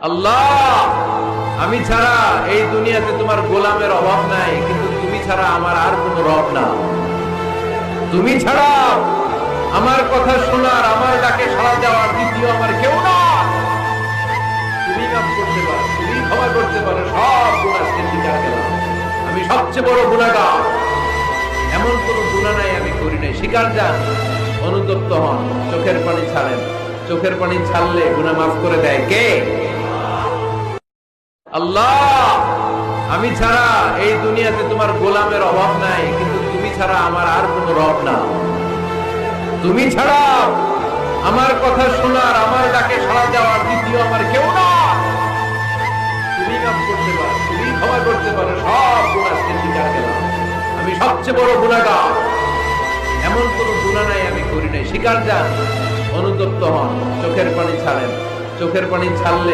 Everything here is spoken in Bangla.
আল্লাহ, আমি ছাড়া এই দুনিয়াতে তোমার গোলামের অভাব নাই, কিন্তু তুমি ছাড়া আমার আর কোনো রব না। তুমি ছাড়া আমার কথা শোনার, আমার ডাকে সাড়া দেওয়ার দ্বিতীয় আমার কেউ না। তুমি মাফ করতে পারো, তুমি ক্ষমা করতে পারো, সব গুনাহ স্বীকার করলাম। আমি সবচেয়ে বড় গুনাহগার, এমন কোনো গুনাহ নাই আমি করি নাই। স্বীকার যান, অনুতপ্ত হন, চোখের পানি ছাড়েন। চোখের পানি ছাড়লে গুনাহ মাফ করে দেয় কে? আল্লাহ, আমি ছাড়া এই দুনিয়াতে তোমার গোলামের অভাব নাই, কিন্তু তুমি ছাড়া আমার আর কোনো রব না। তুমি ছাড়া আমার কথা শোনার, আমার ডাকে সাড়া দেওয়ার দ্বিতীয় আমার কেউ না। তুমি মাফ করতে পারো, তুমি ক্ষমা করতে পারো, সব গুনাহ স্বীকার করলাম। আমি সবচেয়ে বড় গুনাহগার, এমন কোনো গুনাহ নাই আমি করি নাই। স্বীকার যান, অনুতপ্ত হন, চোখের পানি ছাড়েন। চোখের পানি ছাড়লে